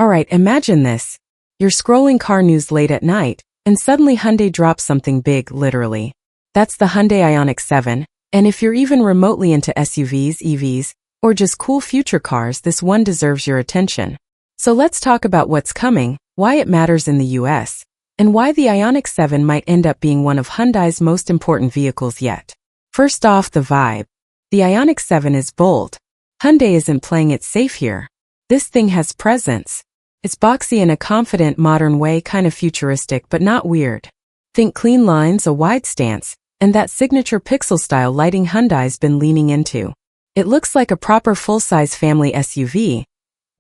Alright, imagine this. You're scrolling car news late at night, and suddenly Hyundai drops something big, literally. That's the Hyundai IONIQ 7, and if you're even remotely into SUVs, EVs, or just cool future cars, this one deserves your attention. So let's talk about what's coming, why it matters in the US, and why the IONIQ 7 might end up being one of Hyundai's most important vehicles yet. First off, the vibe. The IONIQ 7 is bold. Hyundai isn't playing it safe here. This thing has presence. It's boxy in a confident, modern way, kind of futuristic but not weird. Think clean lines, a wide stance, and that signature pixel style lighting Hyundai's been leaning into. It looks like a proper full-size family SUV,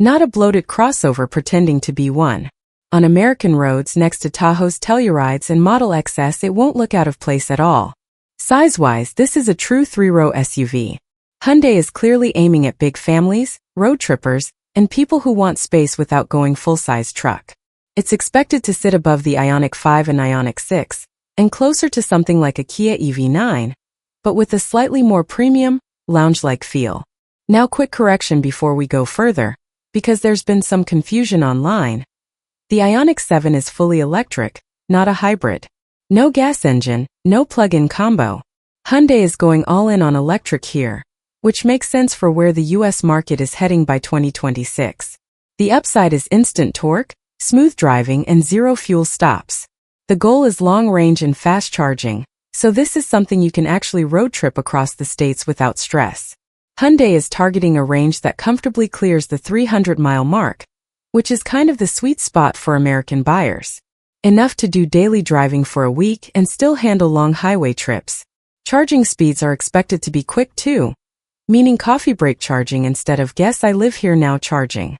not a bloated crossover pretending to be one. On American roads next to Tahoe's Tellurides and Model XS, it won't look out of place at all. Size-wise, this is a true three-row SUV. Hyundai is clearly aiming at big families, road trippers, and people who want space without going full-size truck. It's expected to sit above the IONIQ 5 and IONIQ 6, and closer to something like a Kia EV9, but with a slightly more premium, lounge-like feel. Now, quick correction before we go further, because there's been some confusion online. The IONIQ 7 is fully electric, not a hybrid. No gas engine, no plug-in combo. Hyundai is going all in on electric here, which makes sense for where the US market is heading by 2026. The upside is instant torque, smooth driving, and zero fuel stops. The goal is long range and fast charging, so this is something you can actually road trip across the states without stress. Hyundai is targeting a range that comfortably clears the 300-mile mark, which is kind of the sweet spot for American buyers. Enough to do daily driving for a week and still handle long highway trips. Charging speeds are expected to be quick too, meaning coffee break charging instead of guess I live here now charging.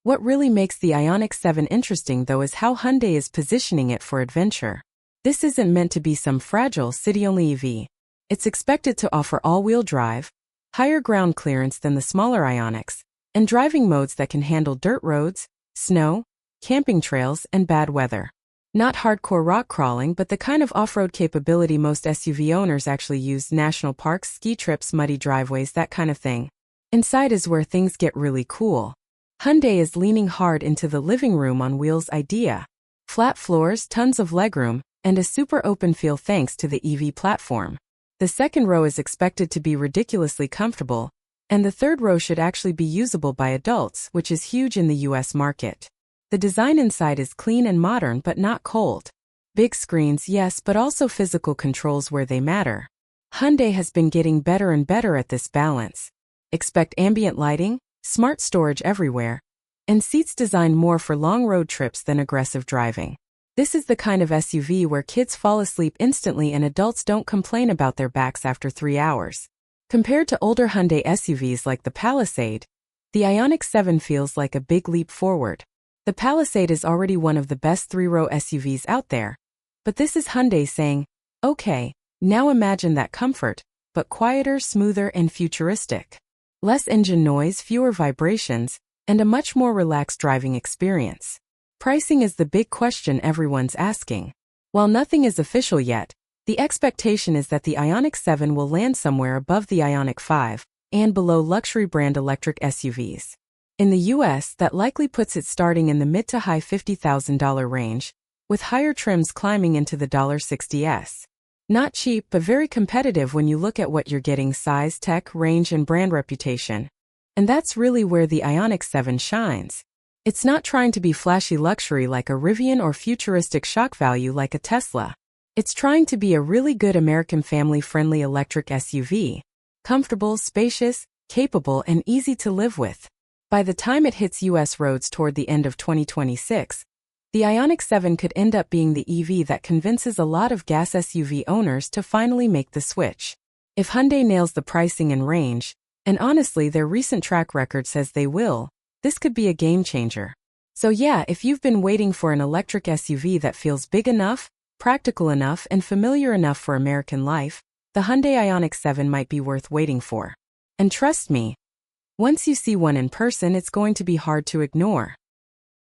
What really makes the IONIQ 7 interesting though is how Hyundai is positioning it for adventure. This isn't meant to be some fragile city-only EV. It's expected to offer all-wheel drive, higher ground clearance than the smaller IONIQs, and driving modes that can handle dirt roads, snow, camping trails, and bad weather. Not hardcore rock crawling, but the kind of off-road capability most SUV owners actually use: national parks, ski trips, muddy driveways, that kind of thing. Inside is where things get really cool. Hyundai is leaning hard into the living room on wheels idea. Flat floors, tons of legroom, and a super open feel thanks to the EV platform. The second row is expected to be ridiculously comfortable, and the third row should actually be usable by adults, which is huge in the US market. The design inside is clean and modern but not cold. Big screens, yes, but also physical controls where they matter. Hyundai has been getting better and better at this balance. Expect ambient lighting, smart storage everywhere, and seats designed more for long road trips than aggressive driving. This is the kind of SUV where kids fall asleep instantly and adults don't complain about their backs after 3 hours. Compared to older Hyundai SUVs like the Palisade, the IONIQ 7 feels like a big leap forward. The Palisade is already one of the best three-row SUVs out there, but this is Hyundai saying, okay, now imagine that comfort, but quieter, smoother, and futuristic. Less engine noise, fewer vibrations, and a much more relaxed driving experience. Pricing is the big question everyone's asking. While nothing is official yet, the expectation is that the IONIQ 7 will land somewhere above the IONIQ 5 and below luxury brand electric SUVs. In the US, that likely puts it starting in the mid to high $50,000 range, with higher trims climbing into the $60s. Not cheap, but very competitive when you look at what you're getting: size, tech, range, and brand reputation. And that's really where the IONIQ 7 shines. It's not trying to be flashy luxury like a Rivian or futuristic shock value like a Tesla. It's trying to be a really good American family-friendly electric SUV. Comfortable, spacious, capable, and easy to live with. By the time it hits US roads toward the end of 2026, the IONIQ 7 could end up being the EV that convinces a lot of gas SUV owners to finally make the switch. If Hyundai nails the pricing and range, and honestly their recent track record says they will, this could be a game changer. So yeah, if you've been waiting for an electric SUV that feels big enough, practical enough, and familiar enough for American life, the Hyundai IONIQ 7 might be worth waiting for. And trust me, once you see one in person, it's going to be hard to ignore.